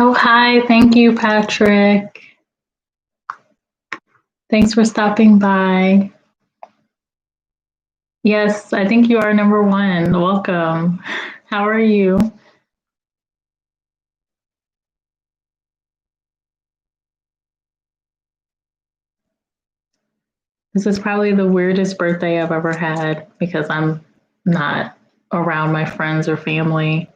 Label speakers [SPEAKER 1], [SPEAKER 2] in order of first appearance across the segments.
[SPEAKER 1] Oh, hi. Thank you, Patrick. Thanks for stopping by. Yes, I think you are number one. Welcome. How are you? This is probably the weirdest birthday I've ever had because I'm not around my friends or family.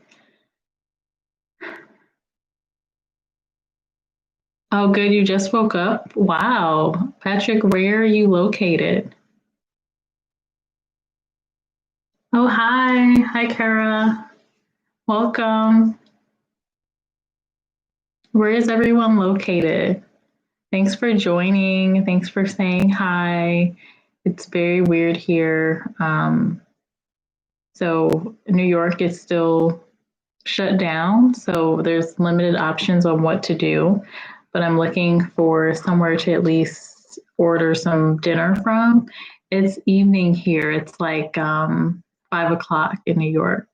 [SPEAKER 1] Oh, good. You just woke up? Wow. Patrick, where are you located? Oh, hi. Hi, Kara. Welcome. Where is everyone located? Thanks for joining. Thanks for saying hi. It's very weird here. So New York is still shut down, so there's limited options on what to do. But I'm looking for somewhere to at least order some dinner from. It's evening here. It's like 5 o'clock in New York.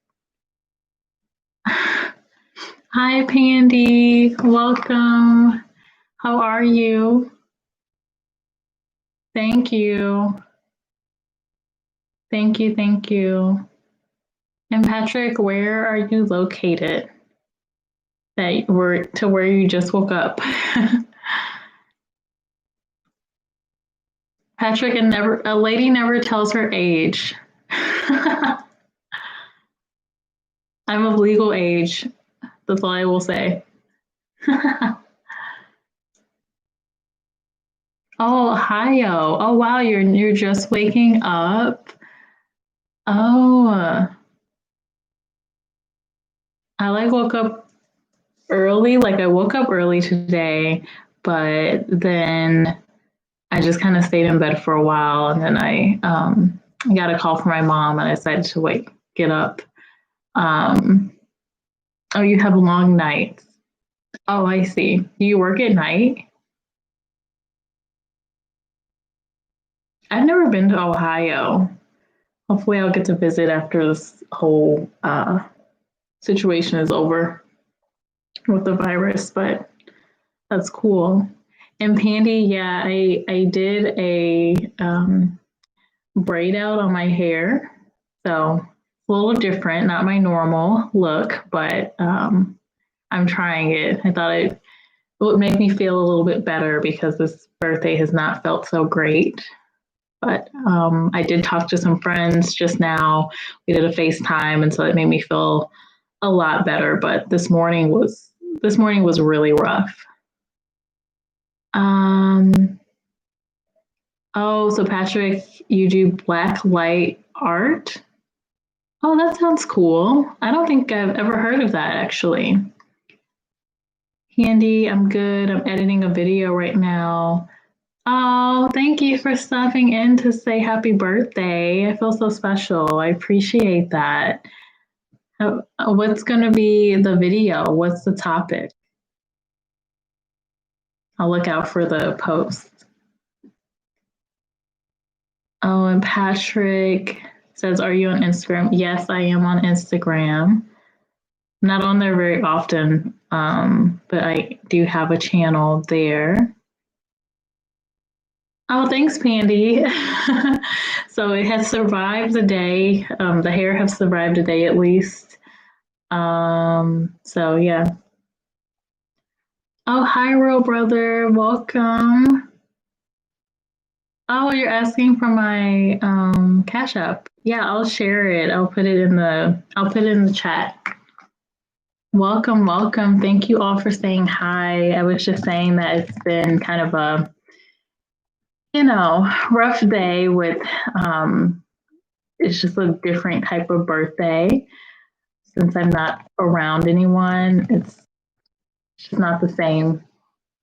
[SPEAKER 1] Hi, Pandy. Welcome. How are you? Thank you. Thank you. Thank you. And Patrick, where are you located? That were to where you just woke up. Patrick, and never a lady never tells her age. I'm of legal age. That's all I will say. Oh, hiyo. Oh wow, you're just waking up. Oh, I like woke up early. Like I woke up early today, but then I just kind of stayed in bed for a while, and then I got a call from my mom, and I decided to get up. Um, oh, you have long nights. Oh, I see. Do you work at night? I've never been to Ohio. Hopefully, I'll get to visit after this whole situation is over with the virus, but that's cool. And Pandy, yeah, I did a braid out on my hair. So a little different, not my normal look, but I'm trying it. I thought it would make me feel a little bit better because this birthday has not felt so great. But I did talk to some friends just now. We did a FaceTime, and so it made me feel a lot better. But this morning was really rough. Um, oh, so Patrick, you do black light art? Oh, that sounds cool. I don't think I've ever heard of that actually. Handy, I'm good. I'm editing a video right now. Oh, thank you for stopping in to say happy birthday. I feel so special. I appreciate that. What's going to be the video? What's the topic? I'll look out for the post. Oh, and Patrick says, are you on Instagram? Yes, I am on Instagram. Not on there very often, but I do have a channel there. Oh, thanks, Pandy. So it has survived the day. The hair has survived a day at least. So yeah. Oh, hi, real brother. Welcome. Oh, you're asking for my Cash App. Yeah, I'll share it. I'll put it in the chat. Welcome, welcome. Thank you all for saying hi. I was just saying that it's been kind of a, rough day with it's just a different type of birthday. Since I'm not around anyone, it's just not the same.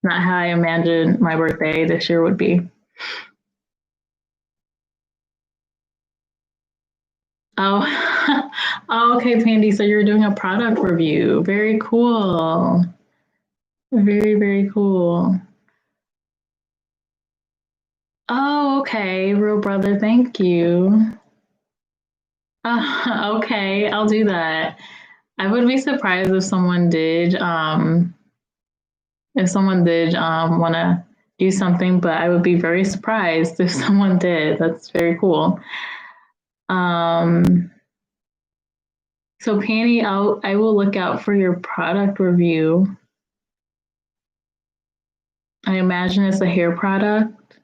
[SPEAKER 1] Not how I imagined my birthday this year would be. Oh, oh, okay, Pandy. So you're doing a product review. Very cool. Very, very cool. Oh, okay, real brother. Thank you. Okay, I'll do that. I would be surprised if someone did. if someone did want to do something, but I would be very surprised if someone did. That's very cool. Um, so Penny, I will look out for your product review. I imagine it's a hair product.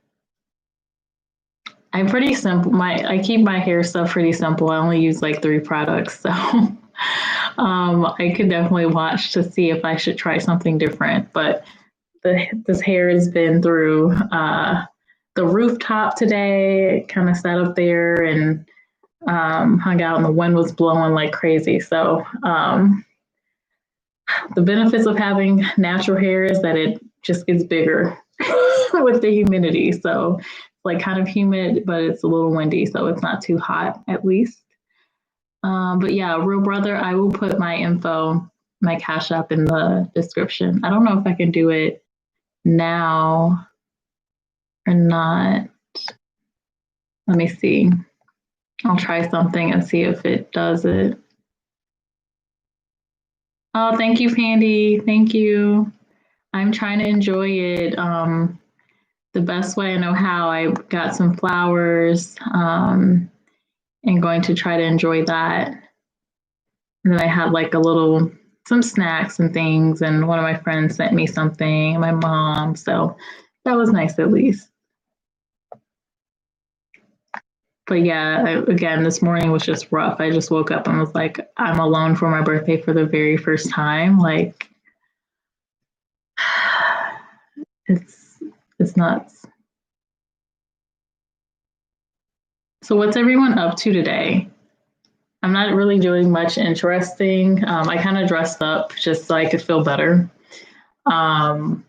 [SPEAKER 1] I'm pretty simple. I keep my hair stuff pretty simple. I only use like 3 products, so I could definitely watch to see if I should try something different. But this hair has been through the rooftop today. Kind of sat up there and hung out, and the wind was blowing like crazy. So the benefits of having natural hair is that it just gets bigger with the humidity. So it's like kind of humid, but it's a little windy, so it's not too hot at least. But yeah, real brother, I will put my info, my Cash App in the description. I don't know if I can do it now or not. Let me see. I'll try something and see if it does it. Oh, thank you, Pandy. Thank you. I'm trying to enjoy it the best way I know how. I got some flowers and going to try to enjoy that. And then I had like some snacks and things, and one of my friends sent me something, my mom. So that was nice at least. But yeah, again, this morning was just rough. I just woke up and was like, I'm alone for my birthday for the very first time. Like, it's it's nuts. So what's everyone up to today? I'm not really doing much interesting. I kind of dressed up just so I could feel better. Um,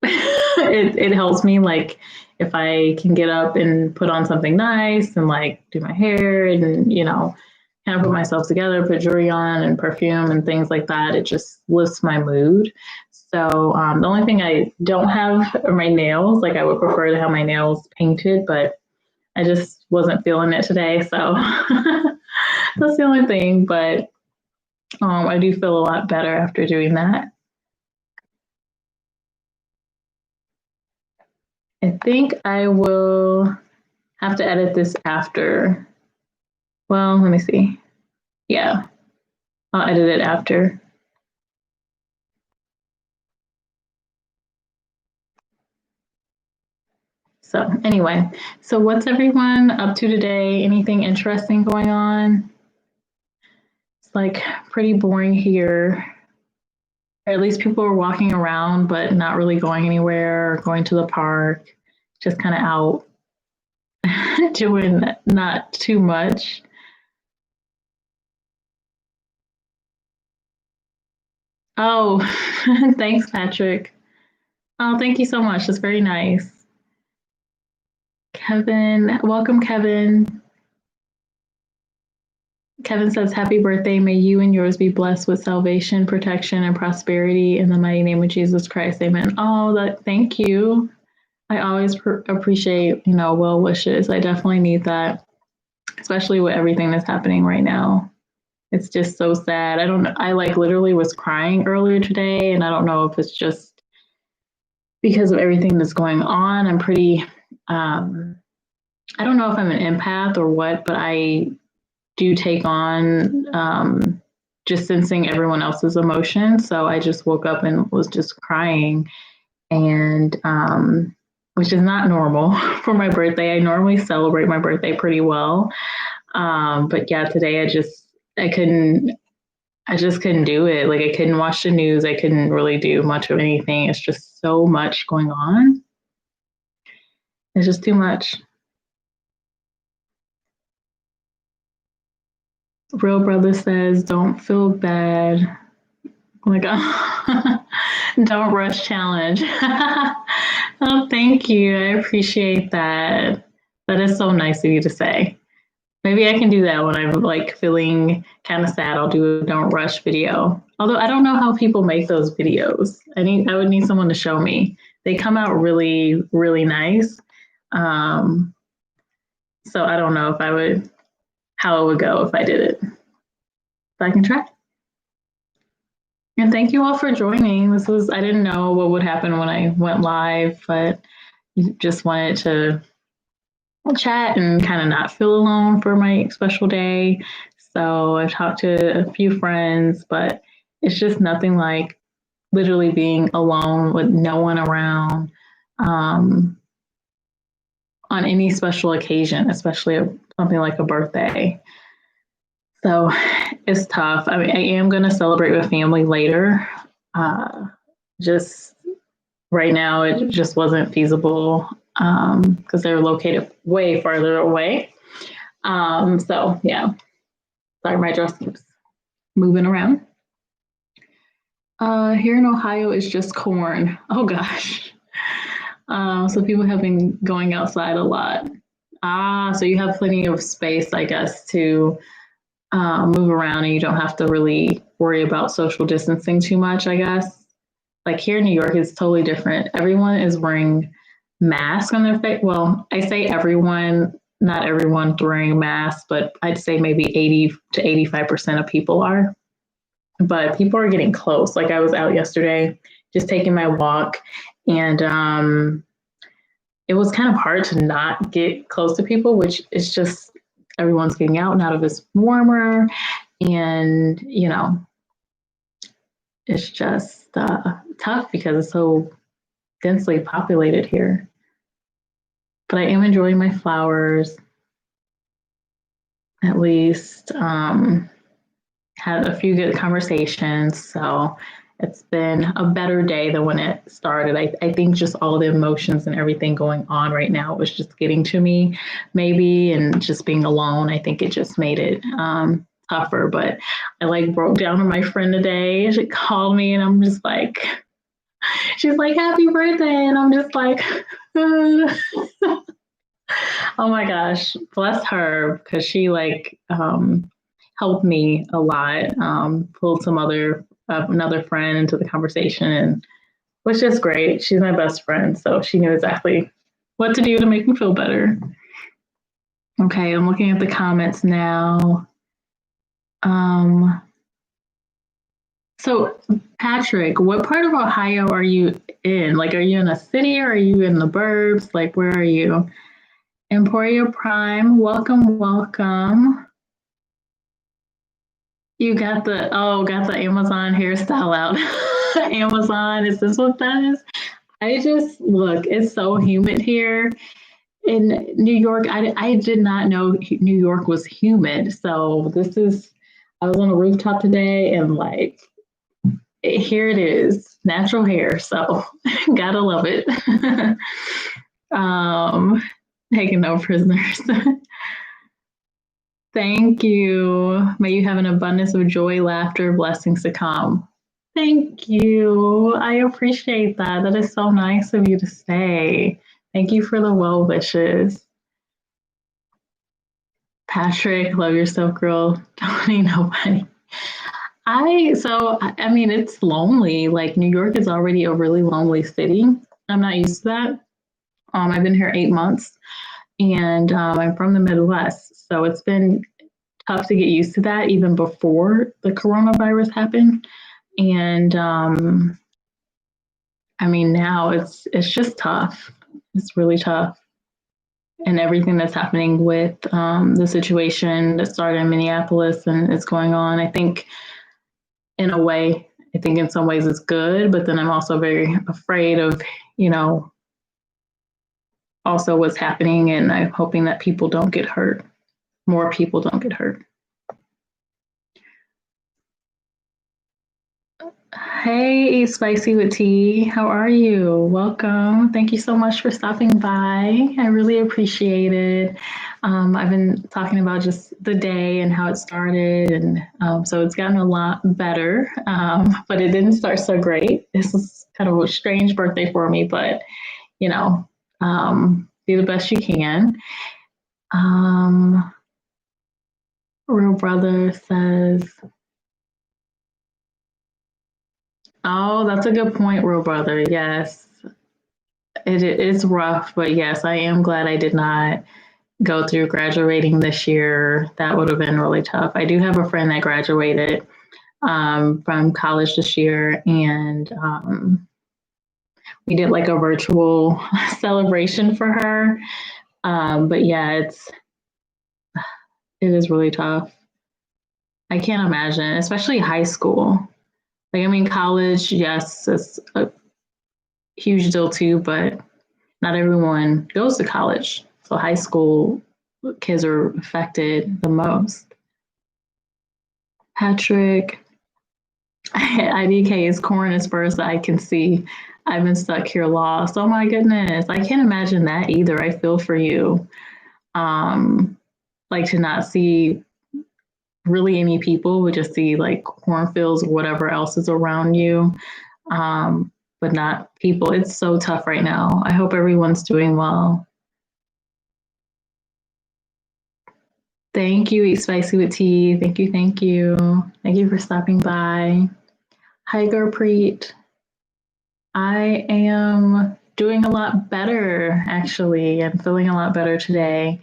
[SPEAKER 1] it helps me, like, if I can get up and put on something nice and like do my hair and kind of put myself together, put jewelry on and perfume and things like that. It just lifts my mood. So the only thing I don't have are my nails. Like, I would prefer to have my nails painted, but I just wasn't feeling it today. So that's the only thing. But I do feel a lot better after doing that. I think I will have to edit this after. Well, let me see. Yeah, I'll edit it after. So anyway, so what's everyone up to today? Anything interesting going on? It's like pretty boring here. Or at least people are walking around, but not really going anywhere or going to the park, just kind of out doing not too much. Oh, thanks, Patrick. Oh, thank you so much. That's very nice. Kevin, welcome, Kevin. Kevin says, Happy birthday. May you and yours be blessed with salvation, protection, and prosperity in the mighty name of Jesus Christ. Amen. Oh, thank you. I always appreciate, well wishes. I definitely need that, especially with everything that's happening right now. It's just so sad. I don't know. I like literally was crying earlier today, and I don't know if it's just because of everything that's going on. I'm pretty, I don't know if I'm an empath or what, but I do take on just sensing everyone else's emotions. So I just woke up and was just crying, and which is not normal for my birthday. I normally celebrate my birthday pretty well. But yeah, today I just couldn't do it. Like, I couldn't watch the news. I couldn't really do much of anything. It's just so much going on. It's just too much. Real brother says, don't feel bad. Like, don't rush challenge. Oh, thank you. I appreciate that. That is so nice of you to say. Maybe I can do that when I'm like feeling kind of sad. I'll do a don't rush video. Although I don't know how people make those videos. I would need someone to show me. They come out really, really nice. So I don't know how it would go if I did it. But I can try. And thank you all for joining. I didn't know what would happen when I went live, but just wanted to chat and kind of not feel alone for my special day. So I've talked to a few friends, but it's just nothing like literally being alone with no one around um, on any special occasion, especially something like a birthday. So it's tough. I mean, I am going to celebrate with family later. Just right now, it just wasn't feasible because they're located way farther away. So yeah, sorry, my dress keeps moving around. Here in Ohio, it's just corn. Oh gosh. So people have been going outside a lot. So you have plenty of space, I guess, to move around and you don't have to really worry about social distancing too much, I guess. Like here in New York, it's totally different. Everyone is wearing masks on their face. Well, I say everyone, not everyone's wearing masks, but I'd say maybe 80 to 85% of people are. But people are getting close. Like I was out yesterday just taking my walk, and it was kind of hard to not get close to people, which is just everyone's getting out now that it's warmer. And, it's just tough because it's so densely populated here. But I am enjoying my flowers, at least. Had a few good conversations. So it's been a better day than when it started. I think just all the emotions and everything going on right now was just getting to me, maybe, and just being alone. I think it just made it tougher. But I like broke down on my friend today. She called me and I'm just like, she's like, happy birthday. And I'm just like, oh my gosh, bless her. Cause she like, helped me a lot, pulled another friend into the conversation and was just great. She's my best friend. So she knew exactly what to do to make me feel better. Okay, I'm looking at the comments now. So Patrick, what part of Ohio are you in? Like, are you in a city or are you in the burbs? Like, where are you? Emporia Prime, welcome, welcome. You got the Amazon hairstyle out. Amazon, is this what that is? I just look, it's so humid here in New York. I did not know New York was humid. So I was on a rooftop today and like here it is, natural hair. So gotta love it. Taking no prisoners. Thank you. May you have an abundance of joy, laughter, blessings to come. Thank you. I appreciate that. That is so nice of you to say. Thank you for the well wishes. Patrick, love yourself, girl. Don't need nobody. I mean, it's lonely. Like New York is already a really lonely city. I'm not used to that. I've been here 8 months and I'm from the Midwest. So it's been tough to get used to that even before the coronavirus happened. And I mean, now it's just tough. It's really tough. And everything that's happening with the situation that started in Minneapolis and it's going on, I think in a way, I think in some ways it's good, but then I'm also very afraid of, also what's happening. And I'm hoping that people don't get hurt. More people don't get hurt. Hey, Spicy with Tea. How are you? Welcome. Thank you so much for stopping by. I really appreciate it. I've been talking about just the day and how it started. And so it's gotten a lot better, but it didn't start so great. This is kind of a strange birthday for me, but, do the best you can. Real Brother says, oh, that's a good point, Real Brother. Yes, it is rough, but yes, I am glad I did not go through graduating this year. That would have been really tough. I do have a friend that graduated from college this year, and we did like a virtual celebration for her. But yeah, it is really tough. I can't imagine, especially high school. Like, I mean, college, yes, it's a huge deal too, but not everyone goes to college. So high school kids are affected the most. Patrick, IDK is corn is first I can see. I've been stuck here lost. Oh my goodness. I can't imagine that either. I feel for you. Like to not see really any people, but just see like cornfields or whatever else is around you. But not people. It's so tough right now. I hope everyone's doing well. Thank you, Eat Spicy with Tea. Thank you, thank you. Thank you for stopping by. Hi, Gurpreet. I am doing a lot better, actually. I'm feeling a lot better today.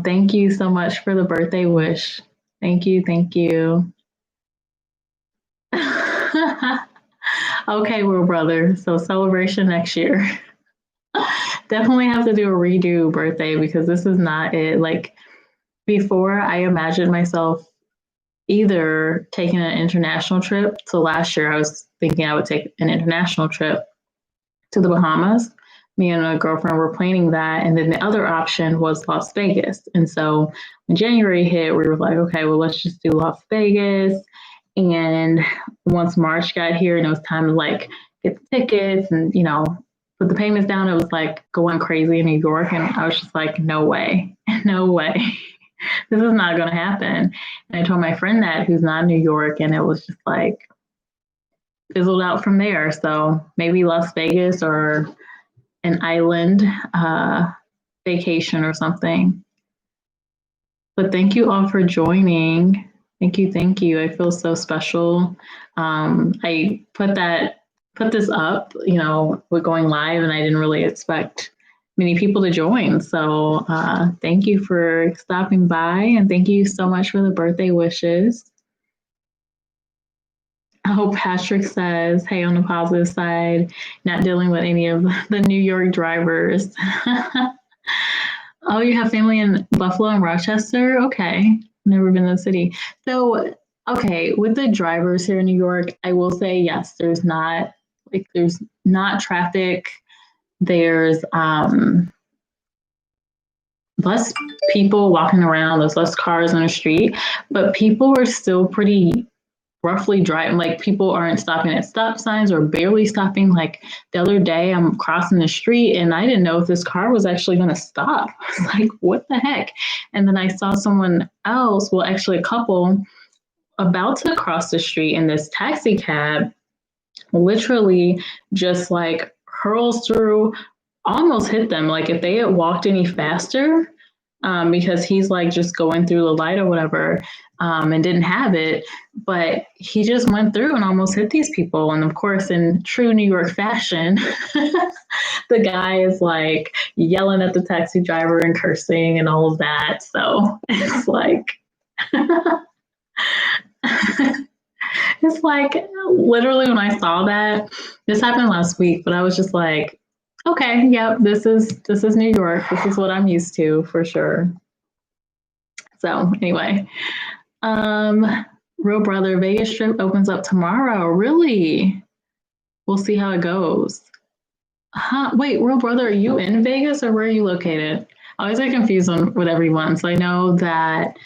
[SPEAKER 1] Thank you so much for the birthday wish. Thank you, thank you. Okay, Will Brother. So celebration next year. Definitely have to do a redo birthday because this is not it. Like before, I imagined myself either taking an international trip. So last year, I was thinking I would take an international trip to the Bahamas. Me and a girlfriend were planning that. And then the other option was Las Vegas. And so when January hit, we were like, okay, well, let's just do Las Vegas. And once March got here and it was time to like get the tickets and, you know, put the payments down, it was like going crazy in New York. And I was just like, no way, no way. This is not going to happen. And I told my friend that who's not in New York, and it was just like fizzled out from there. So maybe Las Vegas or an island vacation or something. But thank you all for joining. Thank you, thank you. I feel so special. I put this up, you know, we're going live, and I didn't really expect many people to join. So thank you for stopping by, and thank you so much for the birthday wishes. I hope Patrick says, hey, on the positive side, not dealing with any of the New York drivers. Oh, you have family in Buffalo and Rochester? Okay. Never been to the city. So, okay, with the drivers here in New York, I will say yes, there's not traffic. There's less people walking around, there's less cars on the street, but people are still pretty roughly driving. Like people aren't stopping at stop signs or barely stopping. Like the other day, I'm crossing the street and I didn't know if this car was actually going to stop. I was like, what the heck? And then I saw someone else, well, actually a couple, about to cross the street, and this taxi cab literally just like hurls through, almost hit them. Like if they had walked any faster, because he's like just going through the light or whatever, and didn't have it, but he just went through and almost hit these people. And of course, in true New York fashion, the guy is like yelling at the taxi driver and cursing and all of that. So it's like, it's like literally when I saw that, this happened last week, but I was just like, okay, yep, this is New York. This is what I'm used to for sure. So anyway, Real Brother Vegas trip opens up tomorrow. Really? We'll see how it goes. Huh? Wait, Real Brother, are you in Vegas or where are you located? I always get confused with everyone. So I know that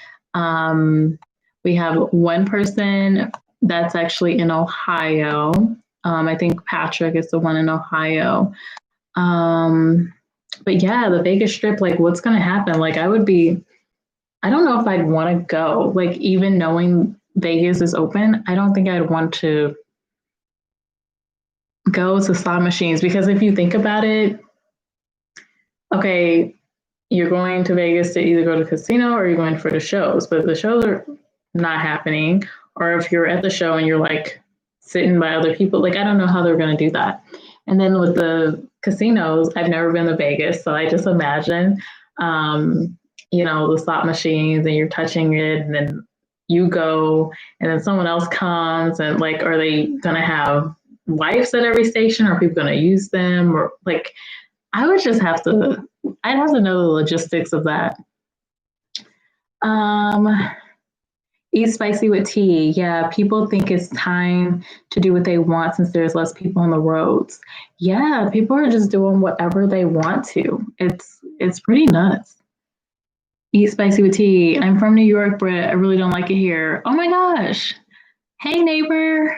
[SPEAKER 1] we have one person that's actually in Ohio. I think Patrick is the one in Ohio. But yeah, the Vegas Strip, like what's going to happen? Like I don't know if I'd want to go. Like even knowing Vegas is open, I don't think I'd want to go to slot machines, because if you think about it, okay, you're going to Vegas to either go to casino or you're going for the shows, but if the shows are not happening, or if you're at the show and you're like sitting by other people, like I don't know how they're going to do that. And then with the casinos, I've never been to Vegas, so I just imagine, you know, the slot machines and you're touching it, and then you go and then someone else comes, and like, are they gonna have wipes at every station? Are people gonna use them? Or like, I'd have to know the logistics of that. Um, Eat spicy with tea. Yeah, people think it's time to do what they want since there's less people on the roads. Yeah, people are just doing whatever they want to. It's pretty nuts. Eat spicy with tea. I'm from New York, but I really don't like it here. Oh my gosh. Hey neighbor.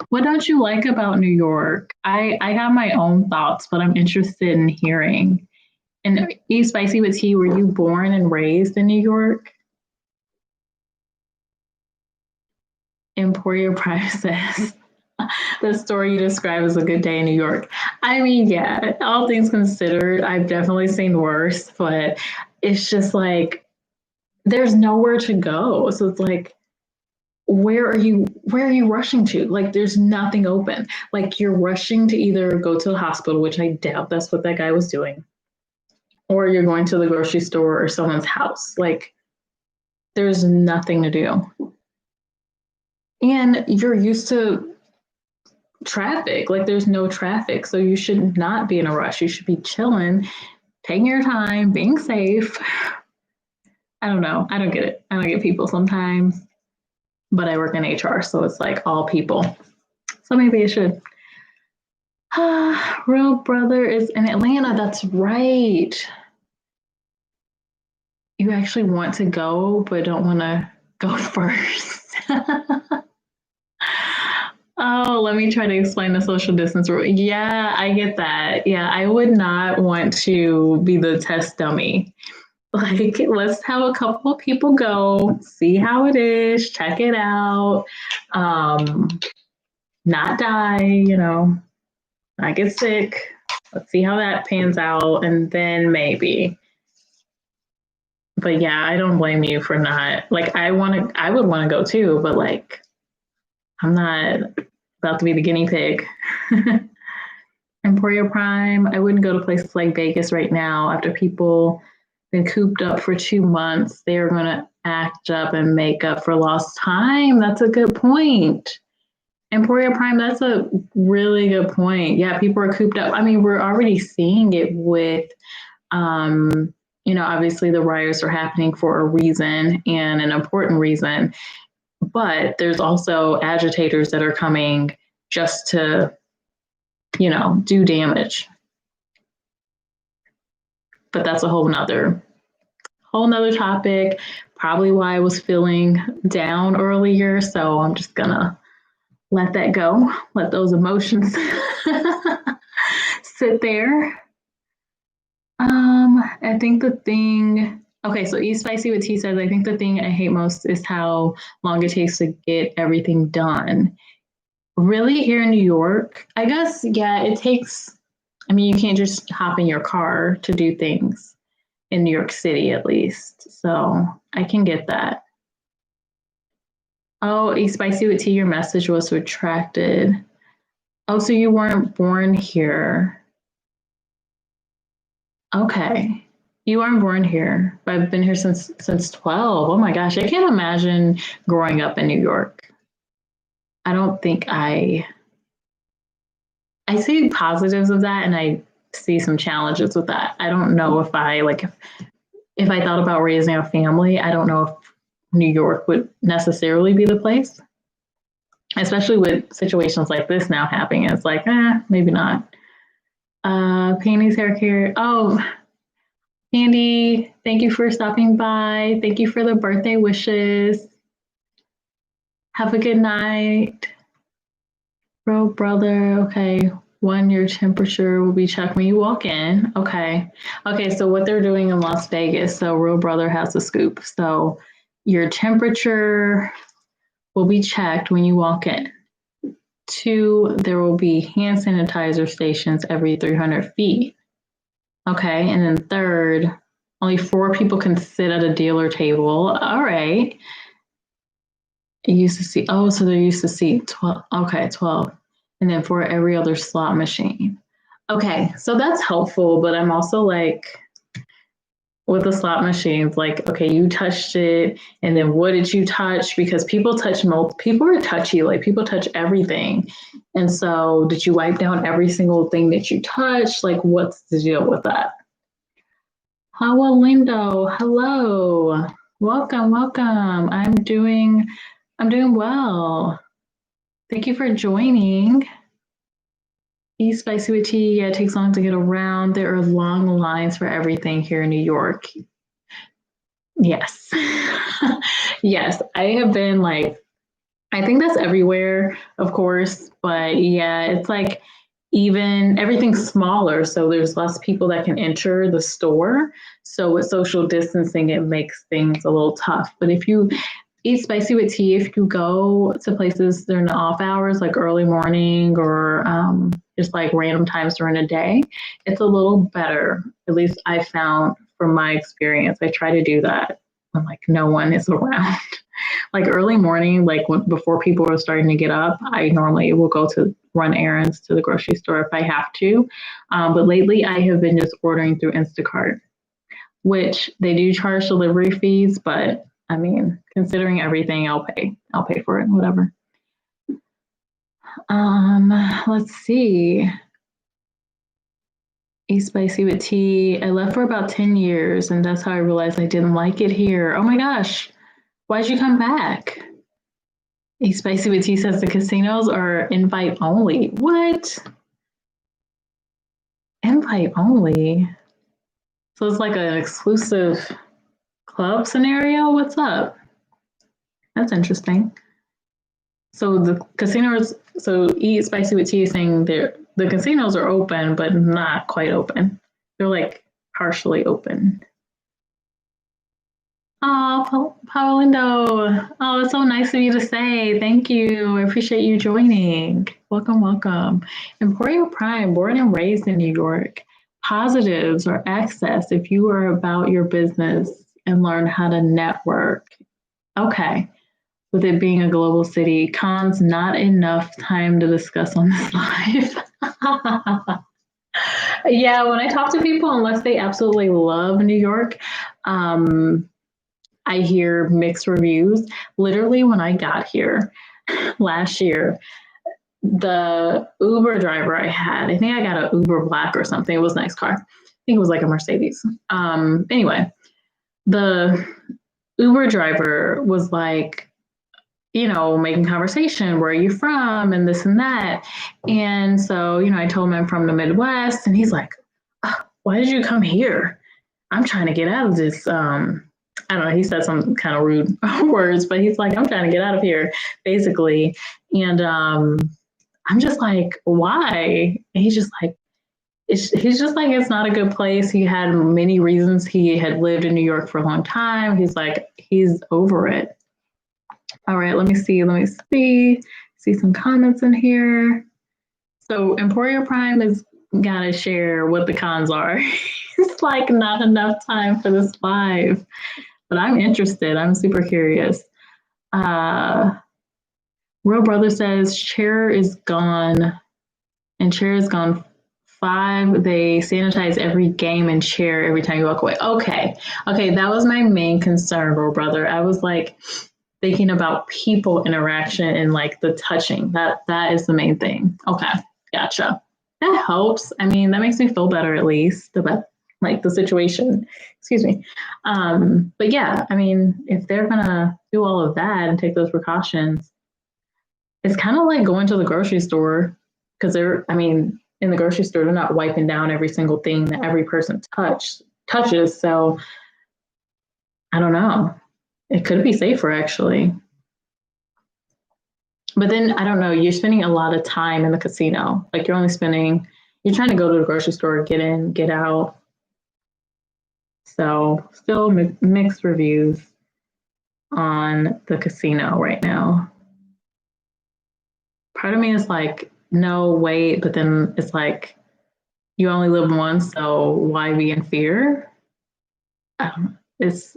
[SPEAKER 1] What don't you like about New York? I have my own thoughts, but I'm interested in hearing. And eat spicy with tea, were you born and raised in New York? Emporia Prime says, the story you describe is a good day in New York. I mean, yeah, all things considered, I've definitely seen worse, but it's just like there's nowhere to go. So it's like, where are you rushing to? Like there's nothing open. Like you're rushing to either go to the hospital, which I doubt that's what that guy was doing, or you're going to the grocery store or someone's house. Like there's nothing to do. And you're used to traffic. Like there's no traffic. So you should not be in a rush. You should be chilling, taking your time, being safe. I don't know. I don't get it. I don't get people sometimes, but I work in HR, so it's like all people. So maybe it should. Real brother is in Atlanta. That's right. You actually want to go, but don't want to go first. Oh, let me try to explain the social distance rule. Yeah, I get that. Yeah, I would not want to be the test dummy. Like, let's have a couple of people go, see how it is, check it out, not die, not get sick. Let's see how that pans out, and then maybe. But yeah, I don't blame you for not. Like, I would want to go too, but like, I'm not about to be the guinea pig. Emporia Prime, I wouldn't go to places like Vegas right now after people been cooped up for 2 months. They're going to act up and make up for lost time. That's a good point. Emporia Prime, that's a really good point. Yeah, people are cooped up. I mean, we're already seeing it with, obviously the riots are happening for a reason and an important reason. But there's also agitators that are coming just to, do damage. But that's a whole nother topic. Probably why I was feeling down earlier. So I'm just gonna let that go. Let those emotions sit there. I think the thing. Okay, so Eat Spicy with Tea says, I think the thing I hate most is how long it takes to get everything done. Really, here in New York, I guess, yeah, it takes, I mean, you can't just hop in your car to do things in New York City, at least. So I can get that. Oh, Eat Spicy with Tea, your message was retracted. Oh, so you weren't born here. Okay. You weren't born here, but I've been here since 12. Oh my gosh, I can't imagine growing up in New York. I don't think I see positives of that and I see some challenges with that. I don't know if I thought about raising a family, I don't know if New York would necessarily be the place, especially with situations like this now happening. It's like, maybe not. Panty's hair care. Oh, Andy, thank you for stopping by. Thank you for the birthday wishes. Have a good night. Bro, brother, okay. One, your temperature will be checked when you walk in. Okay. Okay, so what they're doing in Las Vegas, so Real Brother has a scoop. So your temperature will be checked when you walk in. 2, there will be hand sanitizer stations every 300 feet. Okay, and then 3rd, only 4 people can sit at a dealer table. All right. It used to see, so they're used to see 12. Okay, 12. And then for every other slot machine. Okay, so that's helpful, but I'm also like, with the slot machines, like, okay, you touched it, and then what did you touch? Because people are touchy, like people touch everything. And so did you wipe down every single thing that you touched? Like, what's the deal with that? How lindo, hello. Welcome, welcome. I'm doing well. Thank you for joining. Eat spicy with tea. Yeah, it takes long to get around. There are long lines for everything here in New York. Yes. Yes, I have been like, I think that's everywhere, of course, but yeah, it's like even everything's smaller, so there's less people that can enter the store. So with social distancing, it makes things a little tough. But if you eat spicy with tea, if you go to places during the off hours, like early morning or just like random times during the day, it's a little better. At least I found from my experience. I try to do that when like no one is around. Like early morning, like before people are starting to get up, I normally will go to run errands to the grocery store if I have to. But lately, I have been just ordering through Instacart, which they do charge delivery fees, but I mean, considering everything, I'll pay. I'll pay for it, whatever. Let's see. Eat spicy with tea. I left for about 10 years, and that's how I realized I didn't like it here. Oh my gosh, why'd you come back? Eat spicy with tea says the casinos are invite only. What? Invite only? So it's like an exclusive club scenario? What's up? That's interesting. So the casinos, so Eat Spicy with Tea is saying the casinos are open, but not quite open. They're like partially open. Oh, Paulindo. Oh, it's so nice of you to say. Thank you. I appreciate you joining. Welcome, welcome. Emporio Prime, born and raised in New York. Positives or access if you are about your business and learn how to network. Okay. With it being a global city, cons, not enough time to discuss on this live. Yeah, when I talk to people, unless they absolutely love New York, I hear mixed reviews. Literally, when I got here last year, the Uber driver I had, I think I got an Uber Black or something. It was a nice car. I think it was like a Mercedes. Anyway, the Uber driver was like, making conversation. Where are you from? And this and that. And so, I told him I'm from the Midwest. And he's like, why did you come here? I'm trying to get out of this. I don't know. He said some kind of rude words, but he's like, I'm trying to get out of here, basically. And I'm just like, why? And he's just like, he's just like, it's not a good place. He had many reasons. He had lived in New York for a long time. He's like, he's over it. All right, let me see. See some comments in here. So Emporio Prime has got to share what the cons are. It's like not enough time for this live, but I'm interested. I'm super curious. Real Brother says chair is gone, and chair is gone 5. They sanitize every game and chair every time you walk away. Okay, that was my main concern, Real Brother. I was like thinking about people interaction and like the touching. That is the main thing. Okay, gotcha. That helps. I mean, that makes me feel better at least about like the situation. Excuse me. But yeah, I mean, if they're gonna do all of that and take those precautions, it's kind of like going to the grocery store because in the grocery store, they're not wiping down every single thing that every person touches. So I don't know. It could be safer actually. But then I don't know, you're spending a lot of time in the casino. Like you're trying to go to the grocery store, get in, get out. So still mixed reviews on the casino right now. Part of me is like, no, wait, but then it's like, you only live once, so why be in fear? It's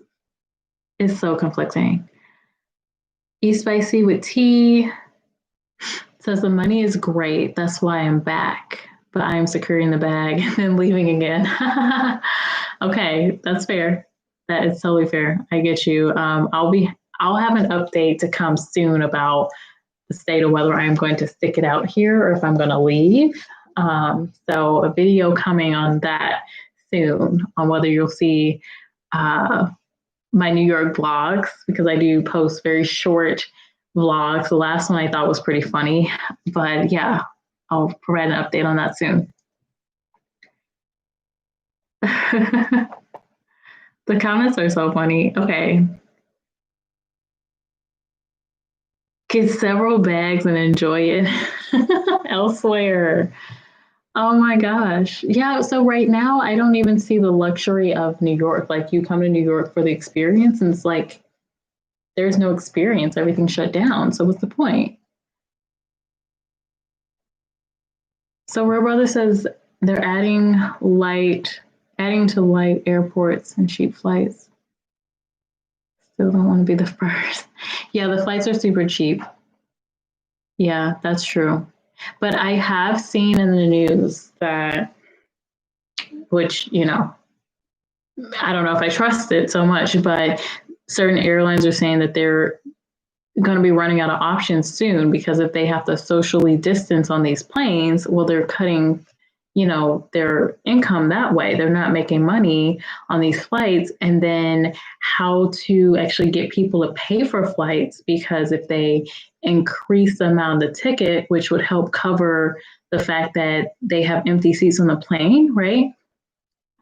[SPEAKER 1] so conflicting. Eat spicy with tea says the money is great. That's why I'm back, but I'm securing the bag and then leaving again. Okay, that's fair. That is totally fair. I get you. I'll have an update to come soon about the state of whether I'm going to stick it out here or if I'm going to leave. So a video coming on that soon on whether you'll see uh, my New York vlogs because I do post very short vlogs. The last one I thought was pretty funny, but yeah, I'll provide an update on that soon. The comments are so funny. Okay. Get several bags and enjoy it elsewhere. Oh my gosh. Yeah. So right now, I don't even see the luxury of New York. Like you come to New York for the experience, and it's like there's no experience. Everything's shut down. So what's the point? So Real Brother says they're adding to light airports and cheap flights. Still don't want to be the first. Yeah, the flights are super cheap. Yeah, that's true. But I have seen in the news that, which, I don't know if I trust it so much, but certain airlines are saying that they're going to be running out of options soon because if they have to socially distance on these planes, well, they're cutting, their income that way. They're not making money on these flights. And then how to actually get people to pay for flights because if they increase the amount of the ticket, which would help cover the fact that they have empty seats on the plane, right?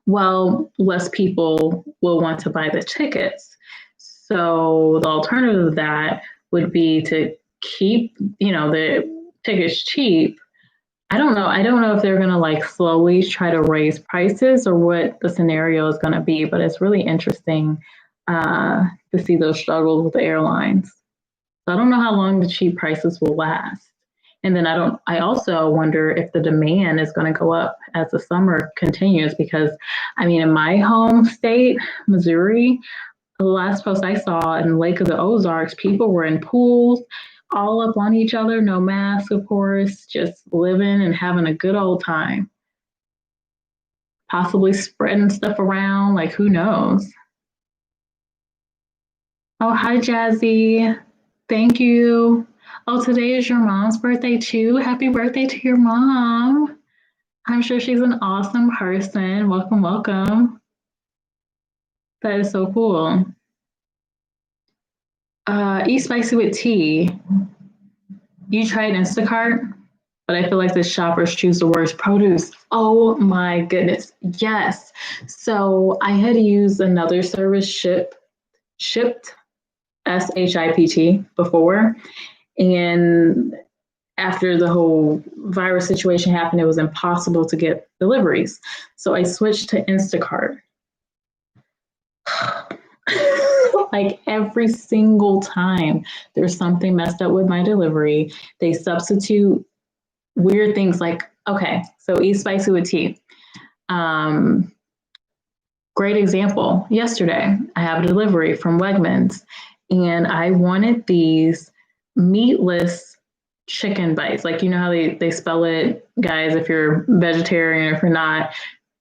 [SPEAKER 1] Well, less people will want to buy the tickets. So the alternative to that would be to keep, the tickets cheap. I don't know. I don't know if they're going to like slowly try to raise prices or what the scenario is going to be, but it's really interesting to see those struggles with the airlines. So I don't know how long the cheap prices will last. And then I also wonder if the demand is going to go up as the summer continues because I mean, in my home state, Missouri, the last post I saw in Lake of the Ozarks, people were in pools all up on each other, no mask, of course, just living and having a good old time. Possibly spreading stuff around, like who knows? Oh, hi, Jazzy. Thank you. Oh, today is your mom's birthday too. Happy birthday to your mom. I'm sure she's an awesome person. Welcome, welcome. That is so cool. Eat spicy with tea. You tried Instacart, but I feel like the shoppers choose the worst produce. Oh my goodness. Yes. So I had used another service, Shipped, SHIPT, before. And after the whole virus situation happened, it was impossible to get deliveries. So I switched to Instacart. Like every single time there's something messed up with my delivery, they substitute weird things like, okay, so eat spicy with tea. Great example. Yesterday, I have a delivery from Wegmans, and I wanted these meatless chicken bites. Like, you know how they spell it, guys, if you're vegetarian or if you're not,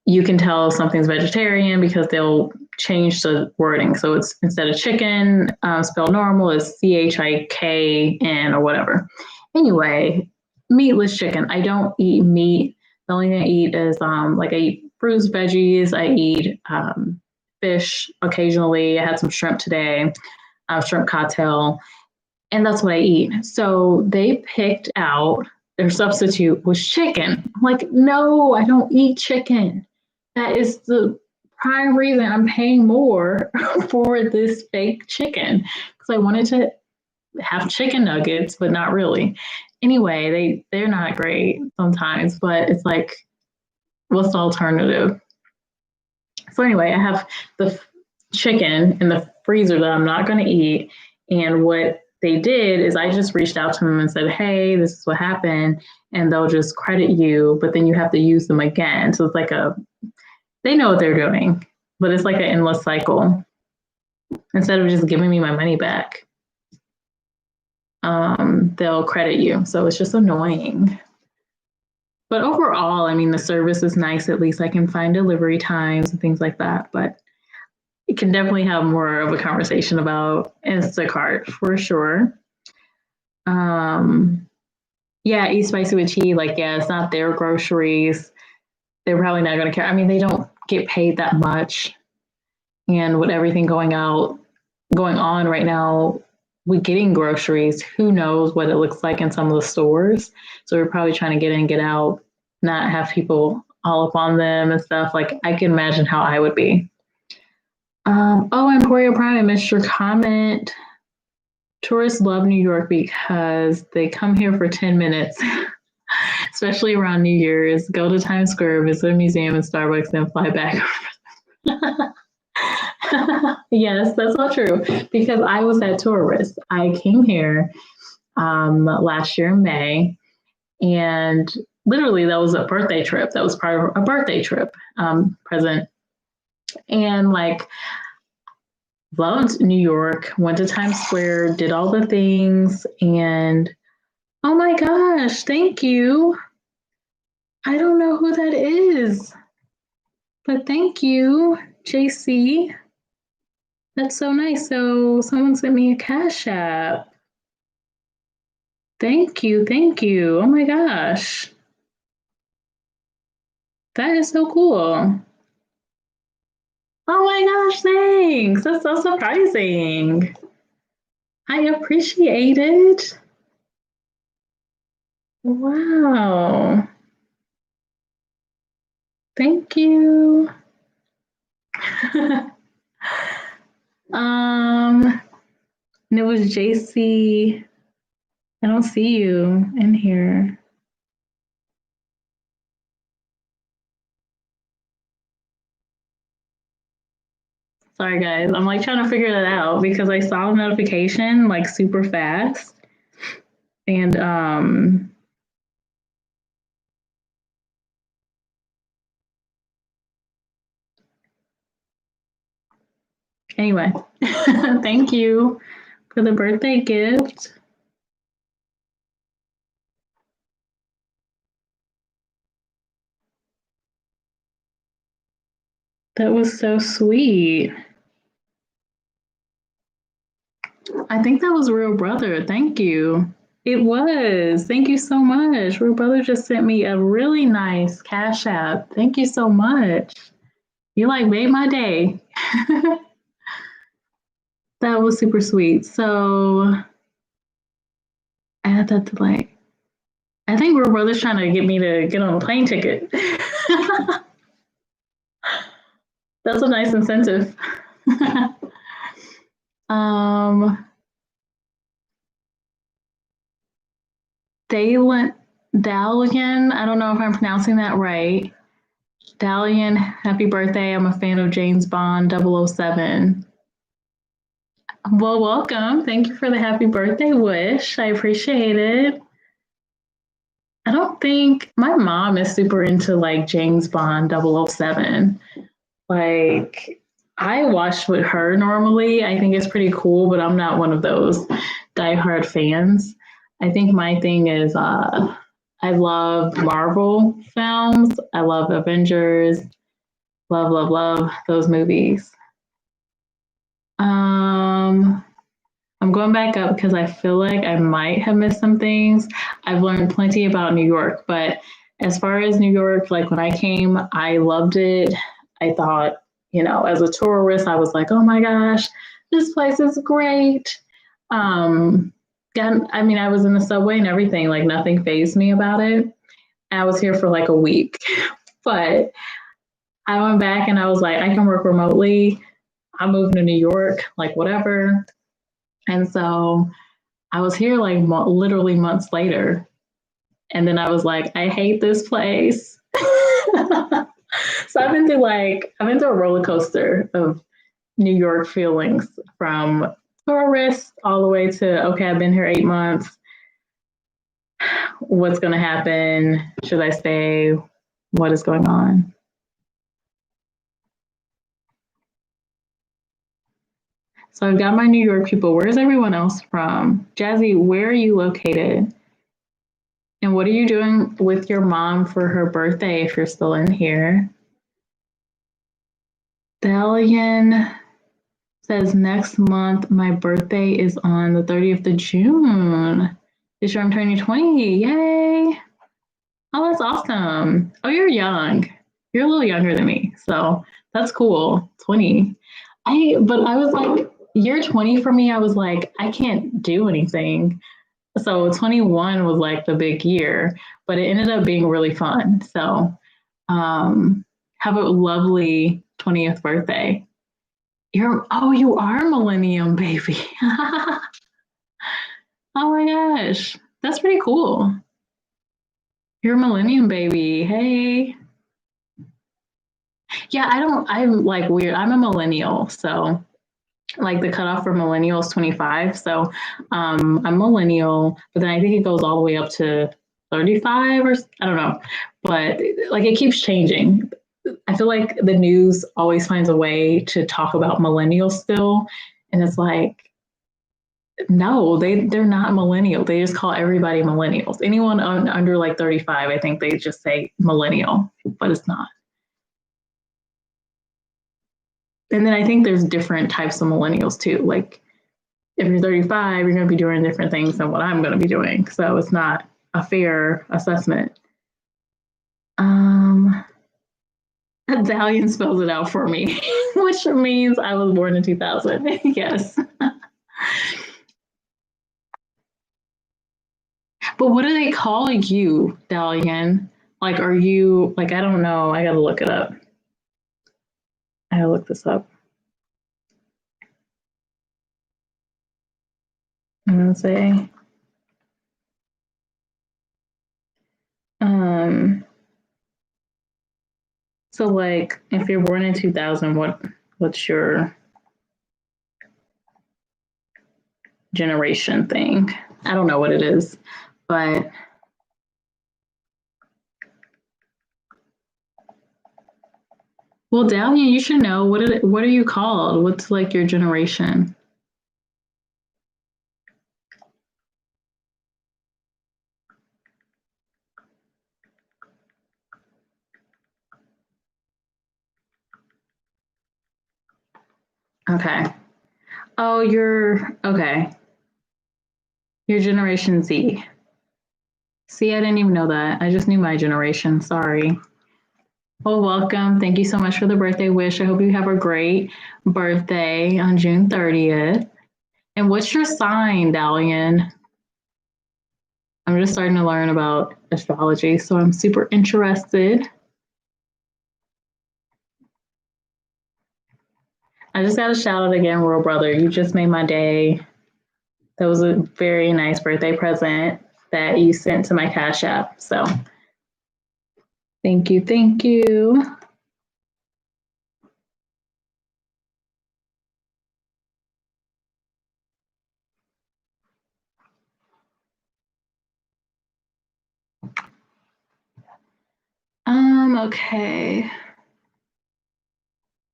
[SPEAKER 1] you can tell something's vegetarian because they'll change the wording. So it's instead of chicken, spelled normal, is CHIKN or whatever. Anyway, meatless chicken. I don't eat meat. The only thing I eat is like I eat fruits, veggies. I eat fish occasionally. I had some shrimp today, shrimp cocktail, and that's what I eat. So they picked out their substitute was chicken. I'm like, no, I don't eat chicken. That is the prime reason I'm paying more for this fake chicken because I wanted to have chicken nuggets, but not really. Anyway, they're not great sometimes, but it's like, what's the alternative? So anyway, I have the chicken in the freezer that I'm not going to eat, and what they did is I just reached out to them and said, hey, this is what happened, and they'll just credit you, but then you have to use them again. So it's like they know what they're doing, but it's like an endless cycle. Instead of just giving me my money back, they'll credit you. So it's just annoying. But overall, I mean, the service is nice. At least I can find delivery times and things like that. But you can definitely have more of a conversation about Instacart for sure. Um, yeah, eat spicy with cheese. Like, yeah, it's not their groceries. They're probably not going to care. I mean, they don't get paid that much, and with everything going on right now, with getting groceries, who knows what it looks like in some of the stores. So we're probably trying to get in, get out, not have people all up on them and stuff. Like I can imagine how I would be. Oh, Emporio Prime, I missed your comment. Tourists love New York because they come here for 10 minutes, especially around New Year's. Go to Times Square, visit a museum and Starbucks, then fly back. Yes, that's not true because I was that tourist. I came here last year in May, and literally that was a birthday trip. That was part of a birthday trip present, and like loved New York. Went to Times Square, did all the things, and oh my gosh, thank you. I don't know who that is, but thank you, JC. That's so nice. So someone sent me a Cash App. Thank you. Thank you. Oh my gosh. That is so cool. Oh my gosh, thanks. That's so surprising. I appreciate it. Wow. Thank you. And it was JC. I don't see you in here. Sorry guys. I'm like trying to figure that out because I saw a notification like super fast. And anyway, thank you for the birthday gift. That was so sweet. I think that was Real Brother. Thank you. It was. Thank you so much. Real Brother just sent me a really nice Cash App. Thank you so much. You like made my day. That was super sweet. So I had that to like, I think Real Brother's trying to get me to get on a plane ticket. That's a nice incentive. um, Dalen, Dalian, I don't know if I'm pronouncing that right. Dalian, happy birthday. I'm a fan of James Bond 007. Well, welcome. Thank you for the happy birthday wish. I appreciate it. I don't think my mom is super into like James Bond 007. Like, I watch with her normally. I think it's pretty cool, but I'm not one of those diehard fans. I think my thing is I love Marvel films. I love Avengers. Love, love, love those movies. Um, I'm going back up because I feel like I might have missed some things. I've learned plenty about New York, but as far as New York, like when I came, I loved it. I thought, as a tourist, I was like, oh my gosh, this place is great. Yeah, I mean, I was in the subway and everything, like nothing fazed me about it. I was here for like a week, but I went back and I was like, I can work remotely. I'm moving to New York, like whatever. And so I was here like literally months later. And then I was like, I hate this place. So I've been through a roller coaster of New York feelings from tourist all the way to, okay, I've been here 8 months. What's going to happen? Should I stay? What is going on? So I've got my New York people. Where's everyone else from? Jazzy, where are you located? And what are you doing with your mom for her birthday if you're still in here? Dalian says next month my birthday is on the 30th of June. This year I'm turning 20. Yay. Oh, that's awesome. Oh, you're young. You're a little younger than me. So that's cool. 20. But I was like, year 20 for me, I was like, I can't do anything. So 21 was like the big year, but it ended up being really fun. So have a lovely 20th birthday. You are a millennium baby. Oh my gosh. That's pretty cool. You're a millennium baby. Hey. Yeah, I'm like weird. I'm a millennial. So like the cutoff for millennial is 25. So I'm millennial, but then I think it goes all the way up to 35 or I don't know. But like it keeps changing. I feel like the news always finds a way to talk about millennials still. And it's like, no, they're not millennial. They just call everybody millennials. Anyone under like 35, I think they just say millennial, but it's not. And then I think there's different types of millennials too. Like if you're 35, you're going to be doing different things than what I'm going to be doing. So it's not a fair assessment. Dalian spells it out for me, which means I was born in 2000. Yes. But what do they call you, Dalian? Like, are you, like, I don't know. I got to look it up. I got to look this up. I'm going to say, so like, if you're born in 2000, what's your generation thing? I don't know what it is, but well, Dalian, you should know what are you called? What's like your generation? Okay. Oh, you're okay. Your generation Z. See, I didn't even know that. I just knew my generation. Sorry. Well, welcome. Thank you so much for the birthday wish. I hope you have a great birthday on June 30th. And what's your sign, Dalian? I'm just starting to learn about astrology, so I'm super interested. I just got to shout out again, Royal Brother. You just made my day. That was a very nice birthday present that you sent to my Cash App. So thank you. Thank you. Okay.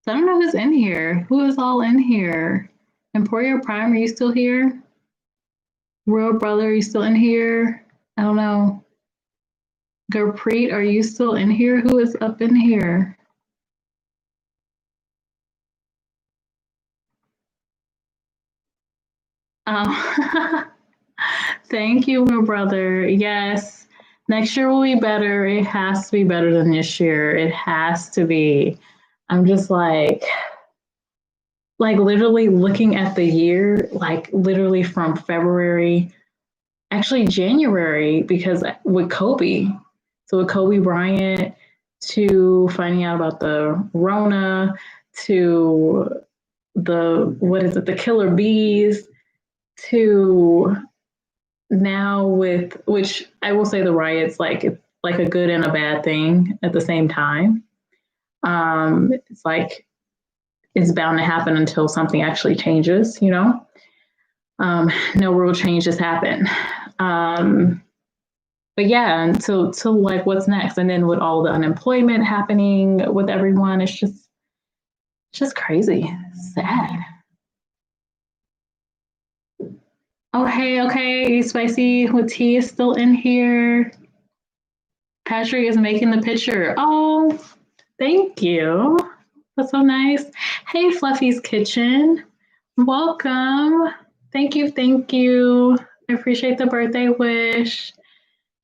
[SPEAKER 1] So I don't know who's in here. Who is all in here? Emporia Prime, are you still here? Royal Brother, are you still in here? I don't know. Gurpreet, are you still in here? Who is up in here? Oh, thank you, my brother. Yes, next year will be better. It has to be better than this year. It has to be. I'm just like literally looking at the year, like literally from February, actually January, because with Kobe, so with Kobe Bryant, to finding out about the Rona, to the killer bees, to now with which I will say the riots like it's like a good and a bad thing at the same time. It's like it's bound to happen until something actually changes, you know. No real changes happen. But yeah, and so like what's next? And then with all the unemployment happening with everyone, it's just crazy, sad. Oh, hey, okay. Spicy with tea is still in here. Patrick is making the picture. Oh, thank you. That's so nice. Hey, Fluffy's Kitchen. Welcome. Thank you. Thank you. I appreciate the birthday wish.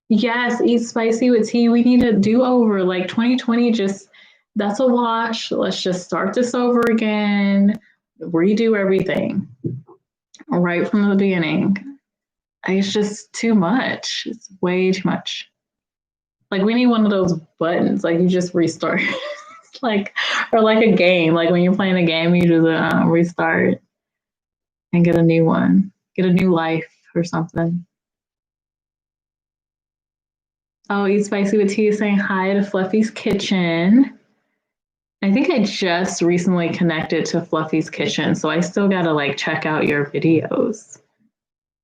[SPEAKER 1] Yes, eat spicy with tea. We need a do over. Like 2020, just that's a wash. Let's just start this over again, redo everything right from the beginning. It's just too much. It's way too much. Like we need one of those buttons. Like you just restart, like or like a game. Like when you're playing a game, you just restart and get a new one, get a new life or something. Oh, eat spicy with tea is saying hi to Fluffy's Kitchen. I think I just recently connected to Fluffy's Kitchen, so I still gotta like check out your videos.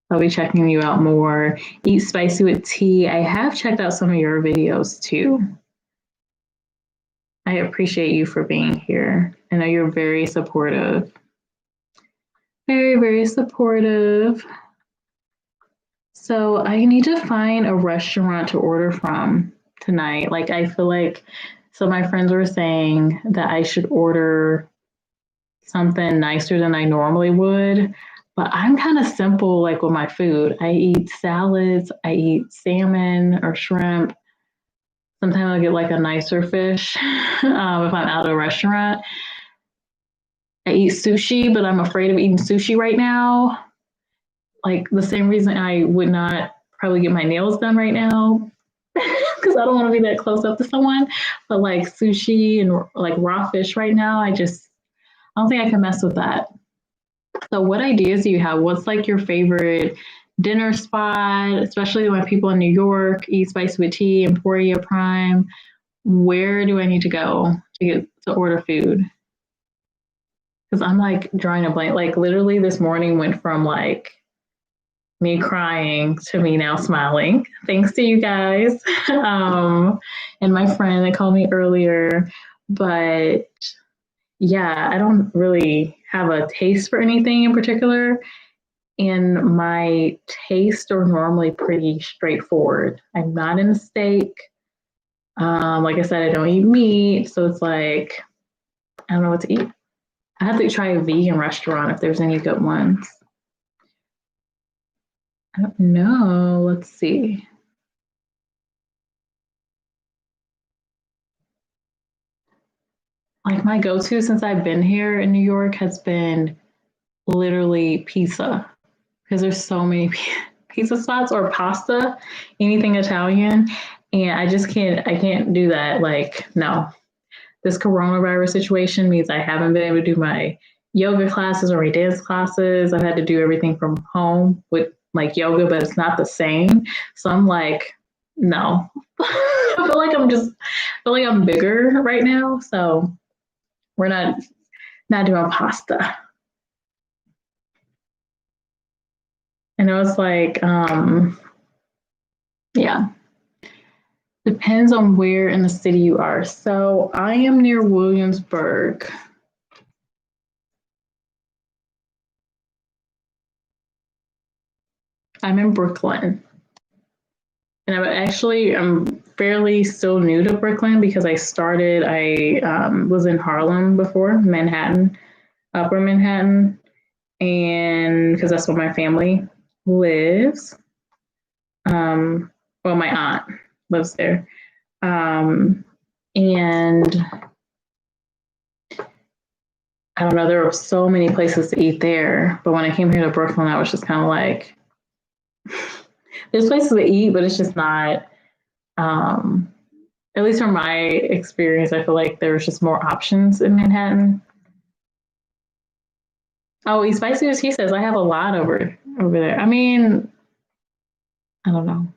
[SPEAKER 1] I'll be checking you out more. Eat spicy with tea. I have checked out some of your videos too. I appreciate you for being here. I know you're very supportive. Very, very supportive. So I need to find a restaurant to order from tonight. Like I feel like so my friends were saying that I should order something nicer than I normally would. But I'm kind of simple like with my food. I eat salads, I eat salmon or shrimp. Sometimes I get like a nicer fish if I'm out at a restaurant. I eat sushi, but I'm afraid of eating sushi right now. Like the same reason I would not probably get my nails done right now because I don't want to be that close up to someone. But like sushi and like raw fish right now, I don't think I can mess with that. So, what ideas do you have? What's like your favorite dinner spot, especially when people in New York eat spicy with tea, Emporia Prime? Where do I need to go to get to order food? Because I'm like drawing a blank. Like literally, this morning went from like me crying to me now smiling. Thanks to you guys and my friend that called me earlier. But yeah, I don't really have a taste for anything in particular. And my tastes are normally pretty straightforward. I'm not in a steak. Like I said, I don't eat meat. So it's like, I don't know what to eat. I have to try a vegan restaurant if there's any good ones. I don't know. Let's see. Like my go to since I've been here in New York has been literally pizza because there's so many pizza spots or pasta, anything Italian. And I can't do that. Like, no, this coronavirus situation means I haven't been able to do my yoga classes or my dance classes. I've had to do everything from home with like yoga, but it's not the same. So I'm like, no. I feel like I'm bigger right now. So we're not doing pasta. I know it's like, yeah, depends on where in the city you are. So I am near Williamsburg. I'm in Brooklyn. And I'm fairly still new to Brooklyn because I was in Harlem before, Manhattan, Upper Manhattan, and because that's where my family lives. Well, my aunt lives there. And I don't know, there were so many places to eat there. But when I came here to Brooklyn, I was just kind of like, there's places to eat, but it's just not, um, at least from my experience, I feel like there's just more options in Manhattan. Oh, East Spicy as he says, I have a lot over there. I mean, I don't know.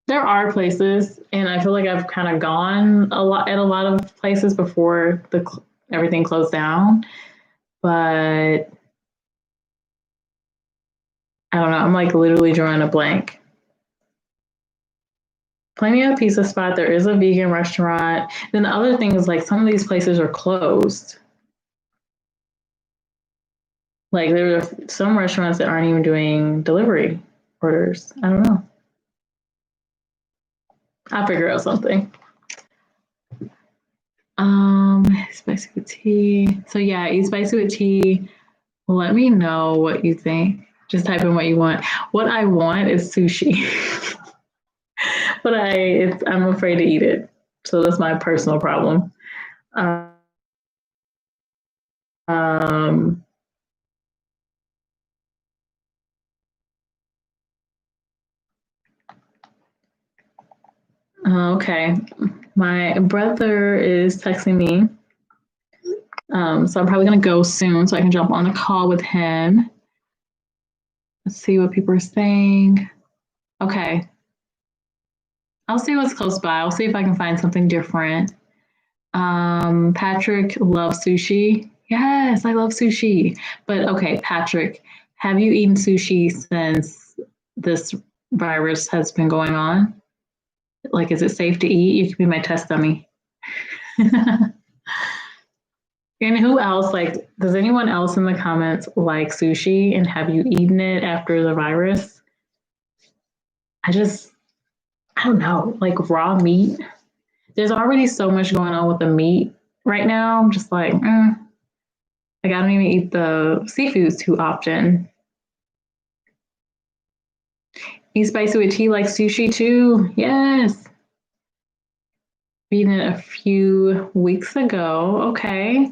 [SPEAKER 1] There are places, and I feel like I've kind of gone a lot of places before everything closed down. But I don't know. I'm like literally drawing a blank. Plenty of pizza spot. There is a vegan restaurant. Then the other thing is like some of these places are closed. Like there are some restaurants that aren't even doing delivery orders. I don't know. I'll figure out something. Spicy with tea. So yeah, eat spicy with tea. Let me know what you think. Just type in what you want. What I want is sushi, but I'm afraid to eat it. So that's my personal problem. Um, okay. My brother is texting me. So I'm probably going to go soon so I can jump on a call with him. Let's see what people are saying. Okay. I'll see what's close by. I'll see if I can find something different. Patrick loves sushi. Yes, I love sushi. But okay, Patrick, have you eaten sushi since this virus has been going on? Like, is it safe to eat? You can be my test dummy. And who else, like, does anyone else in the comments like sushi and have you eaten it after the virus? I don't know, like raw meat. There's already so much going on with the meat right now. I'm just like, like I don't even eat the seafoods too often. Eat spicy with tea like sushi too. Yes. Eaten it a few weeks ago. Okay.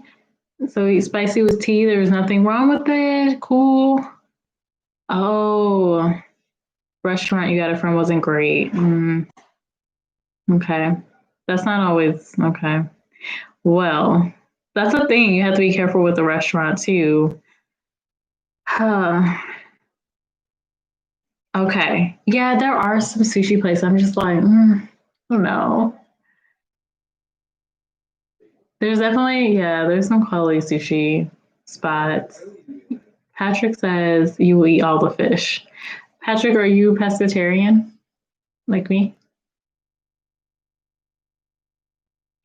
[SPEAKER 1] So eat spicy with tea. There's nothing wrong with it. Cool. Oh, restaurant you got it from wasn't great. Okay. That's not always okay. Well, that's the thing. You have to be careful with the restaurant too. Okay. Yeah, there are some sushi places. I'm just like, I don't know. There's definitely, yeah, there's some quality sushi spots. Patrick says you will eat all the fish. Patrick, are you pescatarian like me?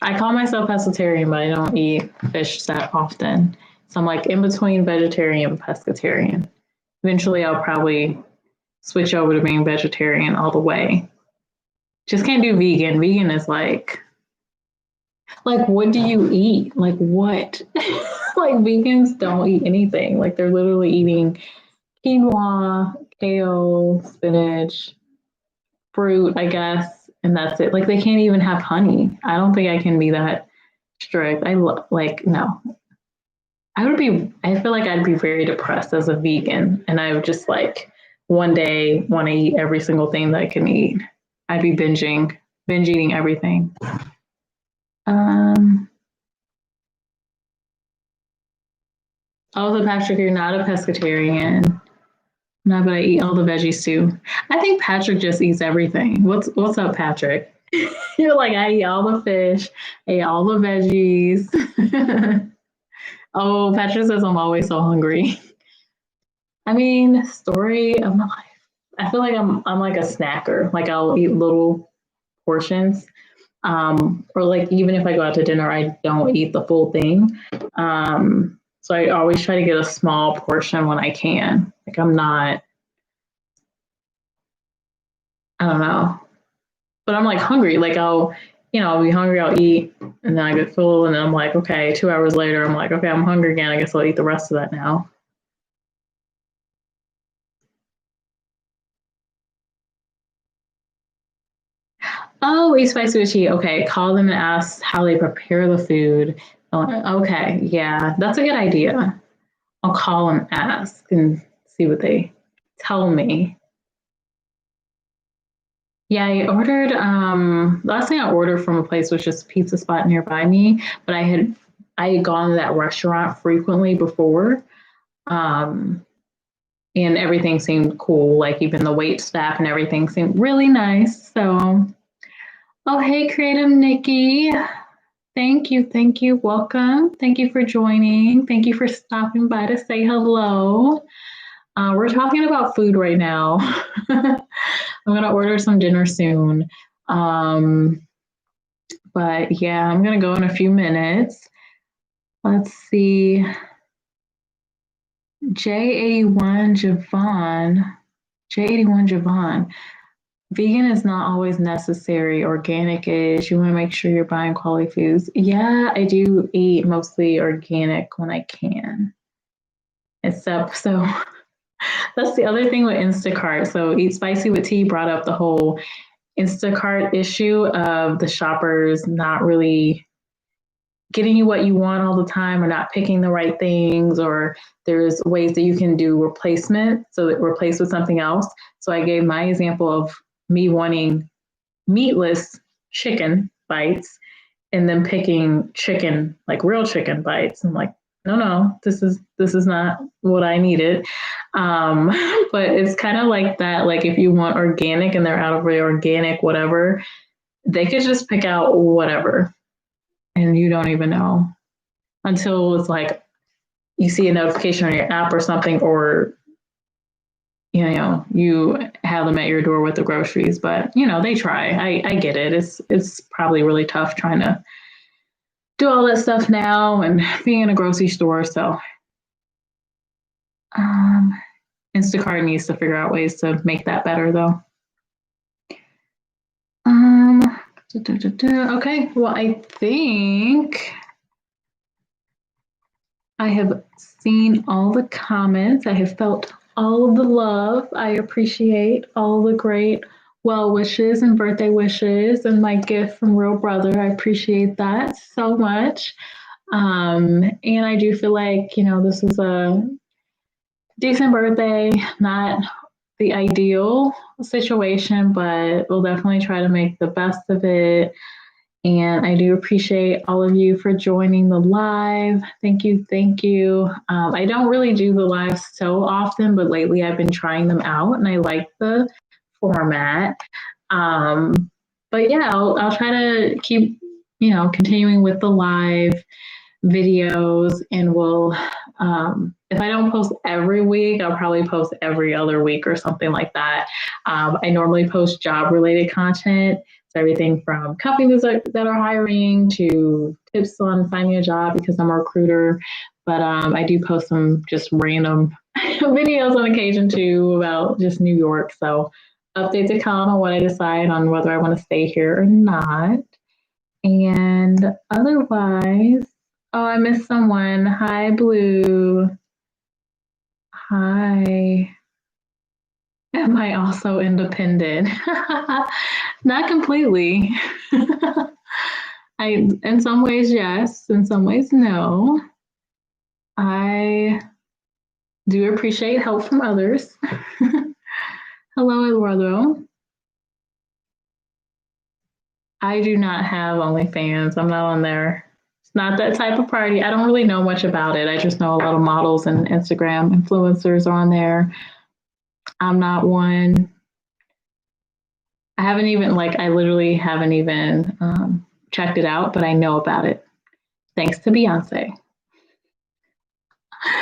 [SPEAKER 1] I call myself pescatarian, but I don't eat fish that often. So I'm like in between vegetarian and pescatarian. Eventually, I'll probably switch over to being vegetarian all the way. Just can't do vegan. Vegan is like what do you eat? Like what? Like vegans don't eat anything. Like they're literally eating quinoa, kale, spinach, fruit, I guess, and that's it. Like they can't even have honey. I don't think I can be that strict. Like no. I feel like I'd be very depressed as a vegan and I would just like one day want to eat every single thing that I can eat. I'd be binge eating everything. Um, Also, Patrick, you're not a pescatarian. No, but I eat all the veggies too. I think Patrick just eats everything. What's up, Patrick? You're like, I eat all the fish, I eat all the veggies. Oh, Patrick says I'm always so hungry. I mean, story of my life. I feel like I'm like a snacker. Like I'll eat little portions. Or like even if I go out to dinner, I don't eat the full thing. So I always try to get a small portion when I can. Like I don't know, but I'm like hungry. Like I'll be hungry, I'll eat, and then I get full, and then I'm like, okay, 2 hours later, I'm like, okay, I'm hungry again. I guess I'll eat the rest of that now. Oh, eat spicy with tea. Okay, call them and ask how they prepare the food. Oh, okay, yeah, that's a good idea. I'll call and ask and see what they tell me. Yeah, I ordered last thing I ordered from a place was just a pizza spot nearby me, but I had gone to that restaurant frequently before. Um and everything seemed cool, like even the wait staff and everything seemed really nice. So, oh hey Creative Nikki. Thank you, welcome. Thank you for joining. Thank you for stopping by to say hello. We're talking about food right now. I'm gonna order some dinner soon. Um, but yeah, I'm gonna go in a few minutes. Let's see. J81 Javon. J81 Javon. Vegan is not always necessary. Organic is. You want to make sure you're buying quality foods. Yeah, I do eat mostly organic when I can. Except, so that's the other thing with Instacart. So Eat Spicy with Tea brought up the whole Instacart issue of the shoppers not really getting you what you want all the time or not picking the right things, or there's ways that you can do replacement so that replace with something else. So I gave my example of me wanting meatless chicken bites and then picking chicken, like real chicken bites. I'm like, no, this is not what I needed. Um, but it's kind of like that. Like if you want organic and they're out of the organic, whatever, they could just pick out whatever, and you don't even know until it's like you see a notification on your app or something, or you have them at your door with the groceries. But they try. I get it. It's probably really tough trying to do all that stuff now and being in a grocery store. So um, Instacart needs to figure out ways to make that better, though. Um, okay, well, I think I have seen all the comments. I have felt all of the love. I appreciate all the great well wishes and birthday wishes and my gift from Real Brother. I appreciate that so much. And I do feel like, this is a decent birthday, not the ideal situation, but we'll definitely try to make the best of it. And I do appreciate all of you for joining the live. Thank you. Thank you. I don't really do the lives so often, but lately I've been trying them out and I like the format. But yeah, I'll try to keep, continuing with the live videos, and we'll if I don't post every week, I'll probably post every other week or something like that. I normally post job related content, so everything from companies that are hiring to tips on finding a job because I'm a recruiter. But I do post some just random videos on occasion too about just New York. So updates to come on what I decide on whether I want to stay here or not. And otherwise, oh, I missed someone. Hi, Blue. Hi. Am I also independent? Not completely. In some ways, yes. In some ways, no. I do appreciate help from others. Hello, Eduardo. I do not have OnlyFans. I'm not on there. It's not that type of party. I don't really know much about it. I just know a lot of models and Instagram influencers are on there. I'm not one. I literally haven't even checked it out, but I know about it. Thanks to Beyonce.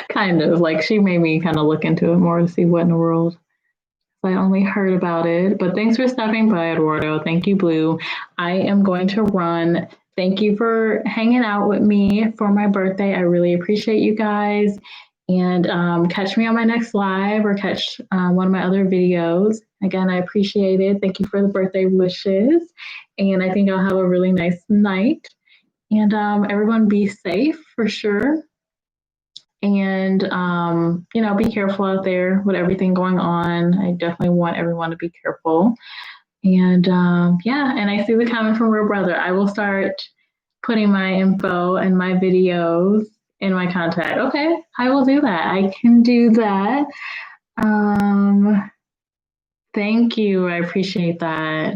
[SPEAKER 1] Kind of like she made me kind of look into it more to see what in the world. I only heard about it, but thanks for stopping by, Eduardo. Thank you, Blue. I am going to run. Thank you for hanging out with me for my birthday. I really appreciate you guys. And catch me on my next live or catch one of my other videos. Again, I appreciate it. Thank you for the birthday wishes. And I think I'll have a really nice night. And everyone be safe for sure. And, be careful out there with everything going on. I definitely want everyone to be careful. And and I see the comment from Real Brother. I will start putting my info and my videos in my contact. Okay, I will do that. I can do that. Thank you. I appreciate that.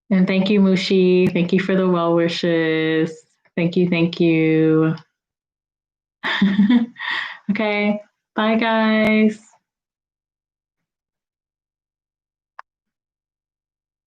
[SPEAKER 1] And thank you, Mushi. Thank you for the well wishes. Thank you. Thank you. Okay. Bye, guys.